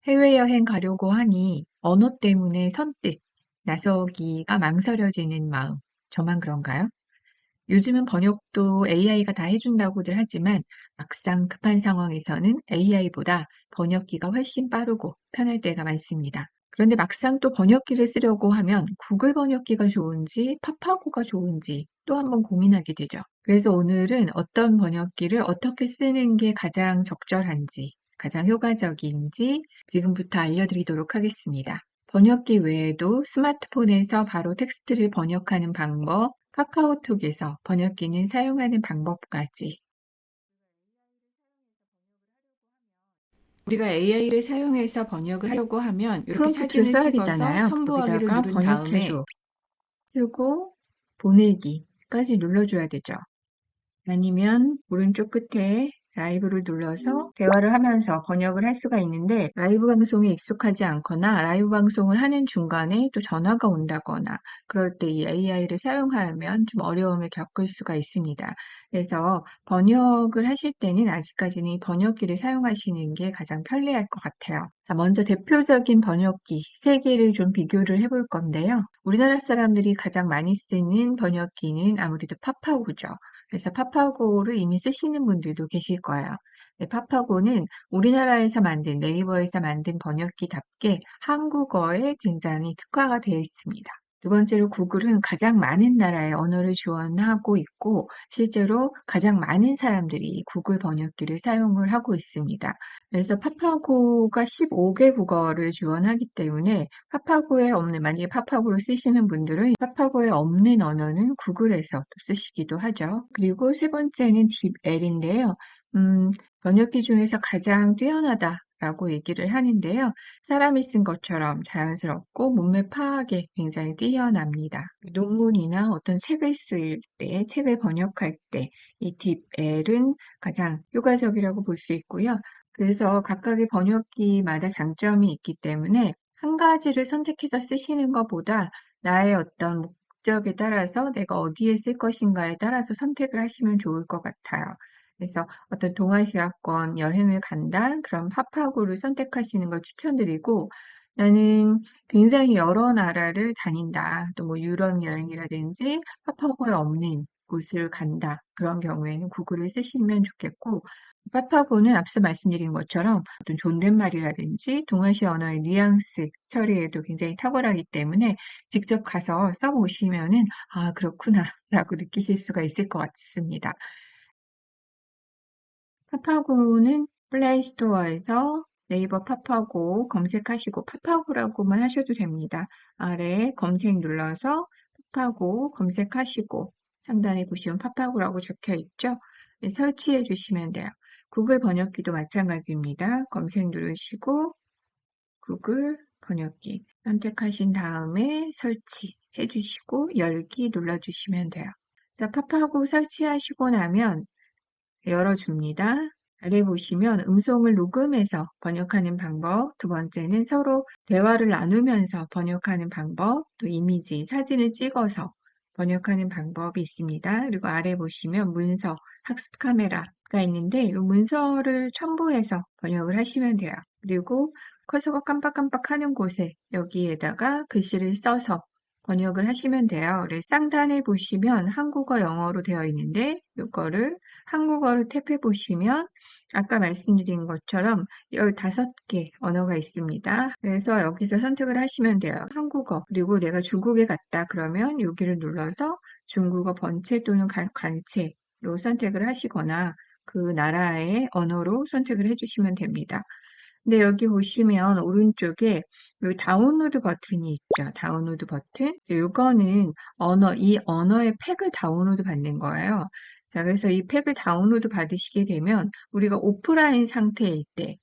해외여행 가려고 하니 언어 때문에 선뜻 나서기가 망설여지는 마음. 저만 그런가요? 요즘은 번역도 AI가 다 해준다고들 하지만 막상 급한 상황에서는 AI보다 번역기가 훨씬 빠르고 편할 때가 많습니다. 그런데 막상 또 번역기를 쓰려고 하면 구글 번역기가 좋은지 파파고가 좋은지 또 한번 고민하게 되죠. 그래서 오늘은 어떤 번역기를 어떻게 쓰는 게 가장 적절한지, 가장 효과적인지 지금부터 알려드리도록 하겠습니다. 번역기 외에도 스마트폰에서 바로 텍스트를 번역하는 방법, 카카오톡에서 번역기는 사용하는 방법까지. 우리가 AI를 사용해서 번역을 하려고 하면 이렇게 프롬프트를 사진을 써야 찍어서 되잖아요. 첨부하기를 거기다가 누른 다음에 번역해줘. 쓰고 보내기까지 눌러줘야 되죠. 아니면 오른쪽 끝에 라이브를 눌러서 대화를 하면서 번역을 할 수가 있는데 라이브 방송에 익숙하지 않거나 라이브 방송을 하는 중간에 또 전화가 온다거나 그럴 때 이 AI를 사용하면 좀 어려움을 겪을 수가 있습니다. 그래서 번역을 하실 때는 아직까지는 이 번역기를 사용하시는 게 가장 편리할 것 같아요. 자, 먼저 대표적인 번역기 세 개를 좀 비교를 해볼 건데요. 우리나라 사람들이 가장 많이 쓰는 번역기는 아무래도 파파고죠. 그래서 파파고를 이미 쓰시는 분들도 계실 거예요. 네, 파파고는 우리나라에서 만든 네이버에서 만든 번역기답게 한국어에 굉장히 특화가 되어 있습니다. 두 번째로 구글은 가장 많은 나라의 언어를 지원하고 있고 실제로 가장 많은 사람들이 구글 번역기를 사용을 하고 있습니다. 그래서 파파고가 15개 국어를 지원하기 때문에 파파고에 없는, 만약에 파파고를 쓰시는 분들은 파파고에 없는 언어는 구글에서 또 쓰시기도 하죠. 그리고 세 번째는 딥L인데요. 번역기 중에서 가장 뛰어나다라고 얘기를 하는데요. 사람이 쓴 것처럼 자연스럽고 문맥 파악에 굉장히 뛰어납니다. 논문이나 어떤 책을 쓸 때, 책을 번역할 때 이 딥L은 가장 효과적이라고 볼 수 있고요. 그래서 각각의 번역기마다 장점이 있기 때문에 한 가지를 선택해서 쓰시는 것보다 나의 어떤 목적에 따라서 내가 어디에 쓸 것인가에 따라서 선택을 하시면 좋을 것 같아요. 그래서 어떤 동아시아권 여행을 간다? 그럼 파파고를 선택하시는 걸 추천드리고 나는 굉장히 여러 나라를 다닌다. 또 뭐 유럽 여행이라든지 파파고에 없는 곳을 간다. 그런 경우에는 구글을 쓰시면 좋겠고 파파고는 앞서 말씀드린 것처럼 어떤 존댓말이라든지 동아시아 언어의 뉘앙스 처리에도 굉장히 탁월하기 때문에 직접 가서 써보시면은 아, 그렇구나 라고 느끼실 수가 있을 것 같습니다. 파파고는 플레이스토어에서 네이버 파파고 검색하시고 파파고라고만 하셔도 됩니다. 아래 검색 눌러서 파파고 검색하시고 상단에 보시면 파파고라고 적혀 있죠? 네, 설치해 주시면 돼요. 구글 번역기도 마찬가지입니다. 검색 누르시고 구글 번역기 선택하신 다음에 설치해 주시고 열기 눌러주시면 돼요. 자, 파파고 설치하시고 나면 열어줍니다. 아래 보시면 음성을 녹음해서 번역하는 방법, 두 번째는 서로 대화를 나누면서 번역하는 방법, 또 이미지, 사진을 찍어서 번역하는 방법이 있습니다. 그리고 아래 보시면 문서, 학습 카메라가 있는데 이 문서를 첨부해서 번역을 하시면 돼요. 그리고 커서가 깜빡깜빡 하는 곳에 여기에다가 글씨를 써서 번역을 하시면 돼요. 그래서 상단에 보시면 한국어, 영어로 되어 있는데 이거를 한국어를 탭해 보시면 아까 말씀드린 것처럼 15개 언어가 있습니다. 그래서 여기서 선택을 하시면 돼요. 한국어, 그리고 내가 중국에 갔다 그러면 여기를 눌러서 중국어 번체 또는 관체로 선택을 하시거나 그 나라의 언어로 선택을 해주시면 됩니다. 근데 여기 보시면 오른쪽에 이 다운로드 버튼이 있죠. 다운로드 버튼. 이거는 이 언어의 팩을 다운로드 받는 거예요. 자, 그래서 이 팩을 다운로드 받으시게 되면 우리가 오프라인 상태일 때,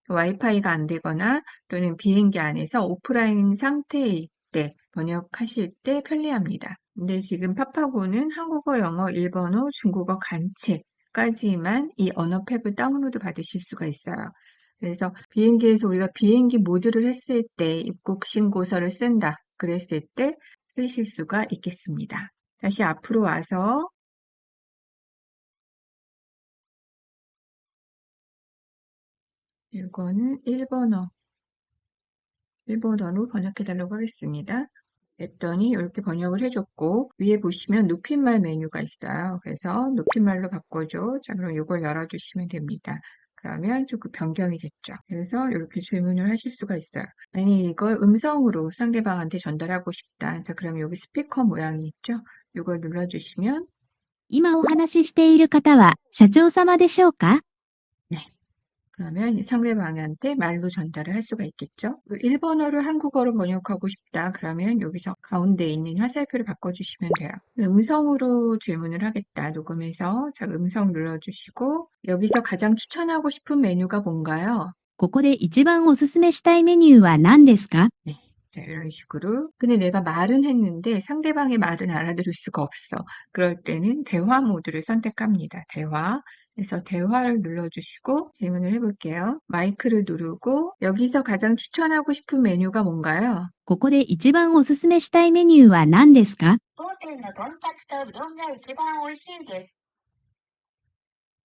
와이파이가 안 되거나 또는 비행기 안에서 오프라인 상태일 때 번역하실 때 편리합니다. 근데 지금 파파고는 한국어, 영어, 일본어, 중국어 간체까지만 이 언어 팩을 다운로드 받으실 수가 있어요. 그래서 비행기에서 우리가 비행기 모드를 했을 때 입국 신고서를 쓴다. 그랬을 때 쓰실 수가 있겠습니다. 다시 앞으로 와서 이거는 일본어 일본어로 번역해달라고 하겠습니다. 했더니 이렇게 번역을 해줬고 위에 보시면 높임말 메뉴가 있어요. 그래서 높임말로 바꿔줘. 자, 그럼 이걸 열어주시면 됩니다. 그러면 조금 변경이 됐죠. 그래서 이렇게 질문을 하실 수가 있어요. 아니 이걸 음성으로 상대방한테 전달하고 싶다. 자, 그럼 여기 스피커 모양이 있죠? 이걸 눌러주시면 今お話ししている方は社長様でしょうか 네. 그러면 이 상대방한테 말로 전달을 할 수가 있겠죠. 일본어를 한국어로 번역하고 싶다. 그러면 여기서 가운데 있는 화살표를 바꿔주시면 돼요. 음성으로 질문을 하겠다. 녹음해서 자, 음성 눌러주시고 여기서 가장 추천하고 싶은 메뉴가 뭔가요? ここで一番おすすめしたいメニューは何ですか 네. 자, 이런 식으로. 근데 내가 말은 했는데 상대방의 말은 알아들을 수가 없어. 그럴 때는 대화 모드를 선택합니다. 대화. 그래서 대화를 눌러주시고 질문을 해볼게요. 마이크를 누르고 여기서 가장 추천하고 싶은 메뉴가 뭔가요? ここで一番おすすめしたいメニューは何ですか当店のとんかつとうどんが一番美味しいです。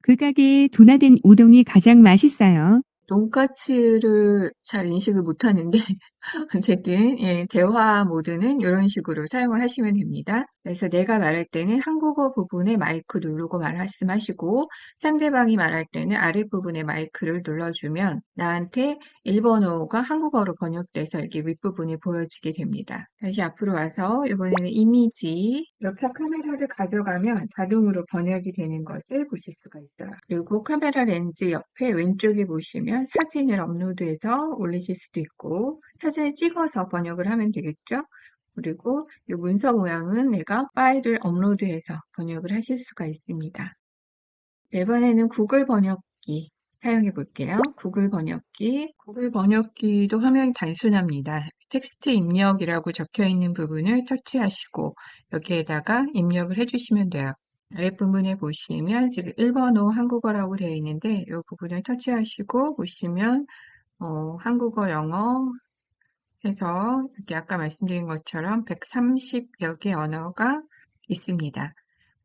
그 가게의 둔화된 우동이 가장 맛있어요. 돈까스를 잘 인식을 못하는데 어쨌든 예, 대화 모드는 이런 식으로 사용을 하시면 됩니다. 그래서 내가 말할 때는 한국어 부분에 마이크 누르고 말씀하시고 상대방이 말할 때는 아랫부분에 마이크를 눌러주면 나한테 일본어가 한국어로 번역돼서 이렇게 윗부분이 보여지게 됩니다. 다시 앞으로 와서 이번에는 이미지 이렇게 카메라를 가져가면 자동으로 번역이 되는 것을 보실 수가 있어요. 그리고 카메라 렌즈 옆에 왼쪽에 보시면 사진을 업로드해서 올리실 수도 있고 사진을 찍어서 번역을 하면 되겠죠. 그리고 이 문서 모양은 내가 파일을 업로드해서 번역을 하실 수가 있습니다. 네, 이번에는 구글 번역기 사용해 볼게요. 구글 번역기. 구글 번역기도 화면이 단순합니다. 텍스트 입력이라고 적혀 있는 부분을 터치하시고 여기에다가 입력을 해주시면 돼요. 아랫부분에 보시면 지금 일본어, 한국어라고 되어 있는데 이 부분을 터치하시고 보시면 한국어, 영어 해서 이렇게 아까 말씀드린 것처럼 130여 개 언어가 있습니다.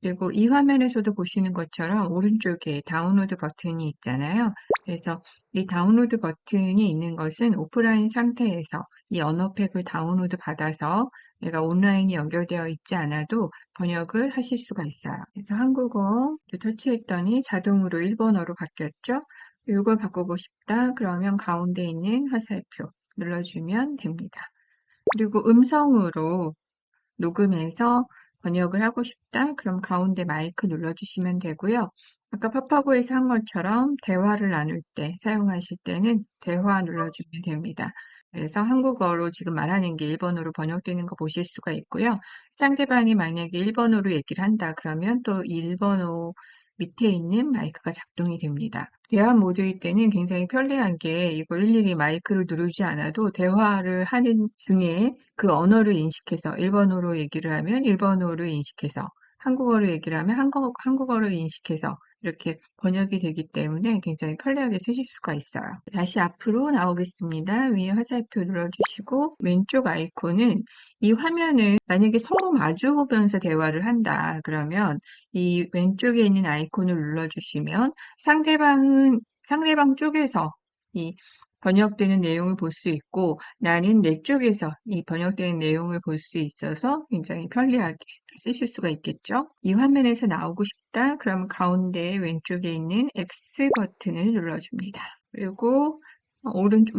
그리고 이 화면에서도 보시는 것처럼 오른쪽에 다운로드 버튼이 있잖아요. 그래서 이 다운로드 버튼이 있는 것은 오프라인 상태에서 이 언어팩을 다운로드 받아서 내가 온라인이 연결되어 있지 않아도 번역을 하실 수가 있어요. 그래서 한국어 터치했더니 자동으로 일본어로 바뀌었죠. 이걸 바꾸고 싶다. 그러면 가운데 있는 화살표 눌러주면 됩니다. 그리고 음성으로 녹음해서 번역을 하고 싶다. 그럼 가운데 마이크 눌러주시면 되고요. 아까 파파고에서 한 것처럼 대화를 나눌 때 사용하실 때는 대화 눌러주면 됩니다. 그래서 한국어로 지금 말하는 게 일본어로 번역되는 거 보실 수가 있고요. 상대방이 만약에 일본어로 얘기를 한다 그러면 또 일본어 밑에 있는 마이크가 작동이 됩니다. 대화 모드일 때는 굉장히 편리한 게 이거 일일이 마이크를 누르지 않아도 대화를 하는 중에 그 언어를 인식해서 일본어로 얘기를 하면 일본어로 인식해서 한국어로 얘기를 하면 한국어로 인식해서 이렇게 번역이 되기 때문에 굉장히 편리하게 쓰실 수가 있어요. 다시 앞으로 나오겠습니다. 위에 화살표 눌러주시고 왼쪽 아이콘은 이 화면을 만약에 서로 마주보면서 대화를 한다 그러면 이 왼쪽에 있는 아이콘을 눌러주시면 상대방 쪽에서 이 번역되는 내용을 볼 수 있고 나는 내 쪽에서 이 번역되는 내용을 볼 수 있어서 굉장히 편리하게 쓰실 수가 있겠죠. 이 화면에서 나오고 싶다. 그럼 가운데 왼쪽에 있는 X 버튼을 눌러줍니다. 그리고 오른쪽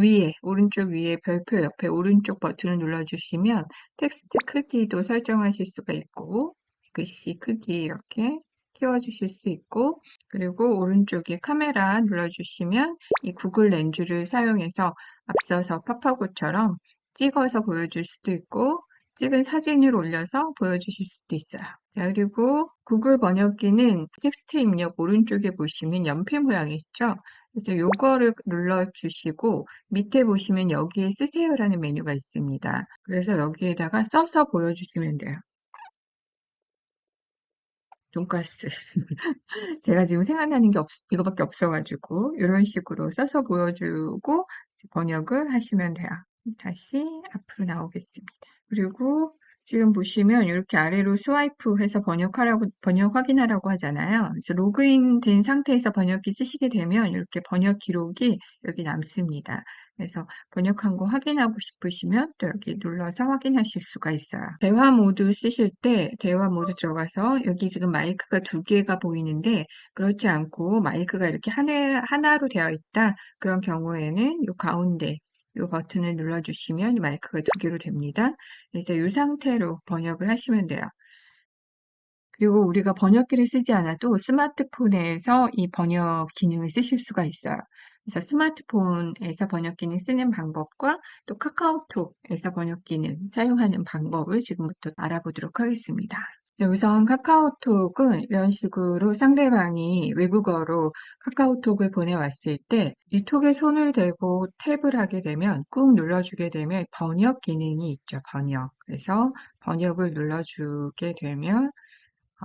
위에 별표 옆에 오른쪽 버튼을 눌러주시면 텍스트 크기도 설정하실 수가 있고 글씨 크기 이렇게 키워주실 수 있고 그리고 오른쪽에 카메라 눌러주시면 이 구글 렌즈를 사용해서 앞서서 파파고처럼 찍어서 보여줄 수도 있고 찍은 사진을 올려서 보여주실 수도 있어요. 자, 그리고 구글 번역기는 텍스트 입력 오른쪽에 보시면 연필 모양이 있죠? 그래서 요거를 눌러주시고 밑에 보시면 여기에 쓰세요라는 메뉴가 있습니다. 그래서 여기에다가 써서 보여주시면 돼요. 돈가스. 제가 지금 생각나는 게 이거밖에 없어가지고 이런 식으로 써서 보여주고 번역을 하시면 돼요. 다시 앞으로 나오겠습니다. 그리고 지금 보시면 이렇게 아래로 스와이프 해서 번역 확인하라고 하잖아요. 그래서 로그인 된 상태에서 번역기 쓰시게 되면 이렇게 번역 기록이 여기 남습니다. 그래서 번역한 거 확인하고 싶으시면 또 여기 눌러서 확인하실 수가 있어요. 대화 모드 쓰실 때 대화 모드 들어가서 여기 지금 마이크가 두 개가 보이는데 그렇지 않고 마이크가 이렇게 하나로 되어 있다. 그런 경우에는 이 가운데 이 버튼을 눌러주시면 마이크가 두 개로 됩니다. 그래서 이 상태로 번역을 하시면 돼요. 그리고 우리가 번역기를 쓰지 않아도 스마트폰에서 이 번역 기능을 쓰실 수가 있어요. 그래서 스마트폰에서 번역 기능 쓰는 방법과 또 카카오톡에서 번역 기능 사용하는 방법을 지금부터 알아보도록 하겠습니다. 우선 카카오톡은 이런 식으로 상대방이 외국어로 카카오톡을 보내왔을 때 이 톡에 손을 대고 탭을 하게 되면 꾹 눌러주게 되면 번역 기능이 있죠. 번역. 그래서 번역을 눌러주게 되면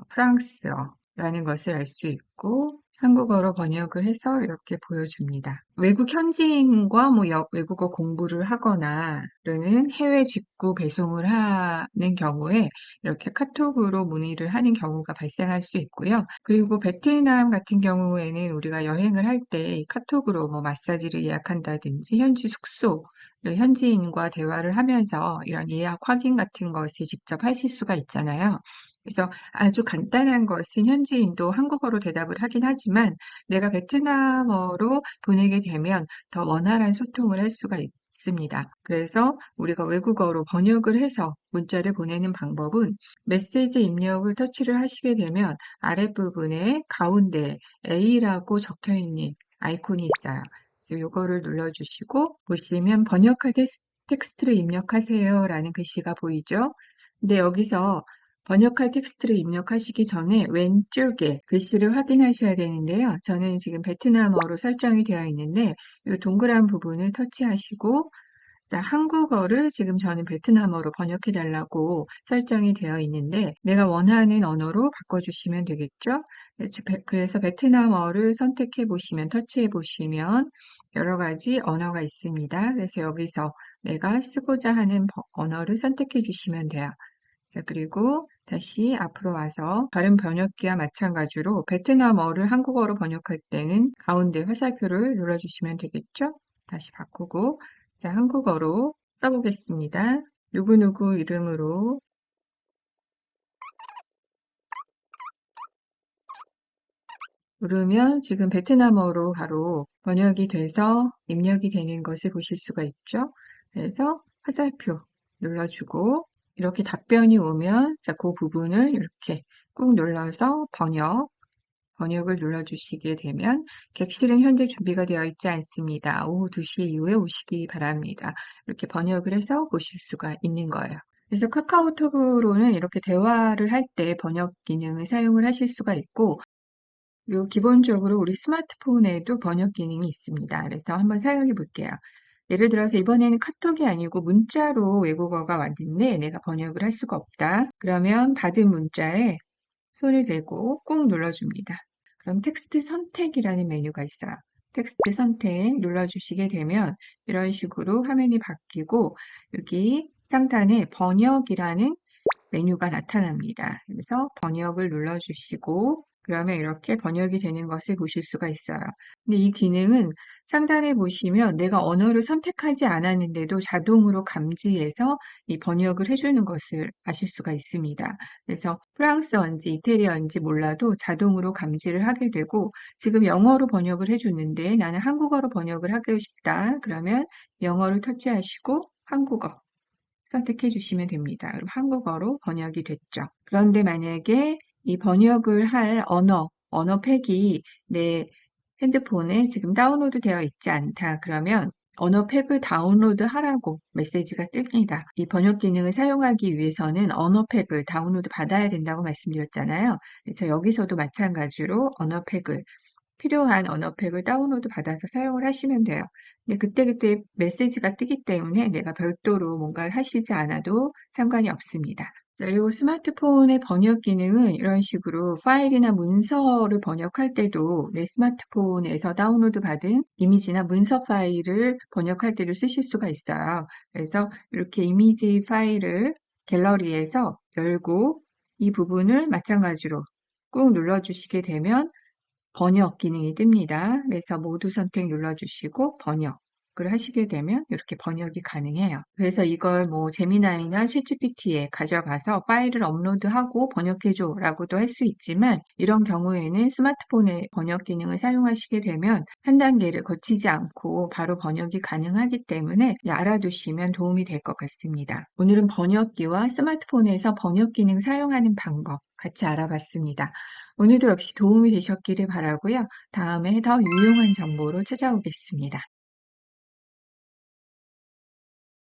프랑스어라는 것을 알 수 있고 한국어로 번역을 해서 이렇게 보여줍니다. 외국 현지인과 외국어 공부를 하거나 또는 해외 직구 배송을 하는 경우에 이렇게 카톡으로 문의를 하는 경우가 발생할 수 있고요. 그리고 베트남 같은 경우에는 우리가 여행을 할 때 카톡으로 마사지를 예약한다든지 현지 숙소 현지인과 대화를 하면서 이런 예약 확인 같은 것을 직접 하실 수가 있잖아요. 그래서 아주 간단한 것은 현지인도 한국어로 대답을 하긴 하지만 내가 베트남어로 보내게 되면 더 원활한 소통을 할 수가 있습니다. 그래서 우리가 외국어로 번역을 해서 문자를 보내는 방법은 메시지 입력을 터치를 하시게 되면 아랫부분에 가운데 A라고 적혀 있는 아이콘이 있어요. 그래서 이거를 눌러주시고 보시면 번역할 때 텍스트를 입력하세요 라는 글씨가 보이죠? 근데 여기서 번역할 텍스트를 입력하시기 전에 왼쪽에 글씨를 확인하셔야 되는데요. 저는 지금 베트남어로 설정이 되어 있는데 이 동그란 부분을 터치하시고 자, 한국어를 지금 저는 베트남어로 번역해 달라고 설정이 되어 있는데 내가 원하는 언어로 바꿔주시면 되겠죠? 그래서 베트남어를 선택해 보시면 터치해 보시면 여러 가지 언어가 있습니다. 그래서 여기서 내가 쓰고자 하는 언어를 선택해 주시면 돼요. 자, 그리고 다시 앞으로 와서 다른 번역기와 마찬가지로 베트남어를 한국어로 번역할 때는 가운데 화살표를 눌러주시면 되겠죠? 다시 바꾸고, 자, 한국어로 써보겠습니다. 누구누구 이름으로 누르면 지금 베트남어로 바로 번역이 돼서 입력이 되는 것을 보실 수가 있죠? 그래서 화살표 눌러주고 이렇게 답변이 오면 자, 그 부분을 이렇게 꾹 눌러서 번역을 눌러주시게 되면 객실은 현재 준비가 되어 있지 않습니다. 오후 2시 이후에 오시기 바랍니다. 이렇게 번역을 해서 보실 수가 있는 거예요. 그래서 카카오톡으로는 이렇게 대화를 할 때 번역 기능을 사용을 하실 수가 있고 그리고 기본적으로 우리 스마트폰에도 번역 기능이 있습니다. 그래서 한번 사용해 볼게요. 예를 들어서 이번에는 카톡이 아니고 문자로 외국어가 왔는데 내가 번역을 할 수가 없다. 그러면 받은 문자에 손을 대고 꾹 눌러줍니다. 그럼 텍스트 선택이라는 메뉴가 있어요. 텍스트 선택 눌러주시게 되면 이런 식으로 화면이 바뀌고 여기 상단에 번역이라는 메뉴가 나타납니다. 그래서 번역을 눌러주시고 그러면 이렇게 번역이 되는 것을 보실 수가 있어요. 근데 이 기능은 상단에 보시면 내가 언어를 선택하지 않았는데도 자동으로 감지해서 이 번역을 해주는 것을 아실 수가 있습니다. 그래서 프랑스어인지 이태리어인지 몰라도 자동으로 감지를 하게 되고 지금 영어로 번역을 해줬는데 나는 한국어로 번역을 하고 싶다. 그러면 영어를 터치하시고 한국어 선택해 주시면 됩니다. 그럼 한국어로 번역이 됐죠. 그런데 만약에 이 번역을 할 언어팩이 내 핸드폰에 지금 다운로드 되어 있지 않다. 그러면 언어팩을 다운로드 하라고 메시지가 뜹니다. 이 번역 기능을 사용하기 위해서는 언어팩을 다운로드 받아야 된다고 말씀드렸잖아요. 그래서 여기서도 마찬가지로 필요한 언어팩을 다운로드 받아서 사용을 하시면 돼요. 근데 그때그때 메시지가 뜨기 때문에 내가 별도로 뭔가를 하시지 않아도 상관이 없습니다. 자, 그리고 스마트폰의 번역 기능은 이런 식으로 파일이나 문서를 번역할 때도 내 스마트폰에서 다운로드 받은 이미지나 문서 파일을 번역할 때도 쓰실 수가 있어요. 그래서 이렇게 이미지 파일을 갤러리에서 열고 이 부분을 마찬가지로 꾹 눌러주시게 되면 번역 기능이 뜹니다. 그래서 모두 선택 눌러주시고 번역. 를 하시게 되면 이렇게 번역이 가능해요. 그래서 이걸 뭐 제미나이나 챗GPT에 가져가서 파일을 업로드하고 번역해줘 라고도 할 수 있지만 이런 경우에는 스마트폰의 번역 기능을 사용하시게 되면 한 단계를 거치지 않고 바로 번역이 가능하기 때문에 알아두시면 도움이 될 것 같습니다. 오늘은 번역기와 스마트폰에서 번역 기능 사용하는 방법 같이 알아봤습니다. 오늘도 역시 도움이 되셨기를 바라고요. 다음에 더 유용한 정보로 찾아오겠습니다.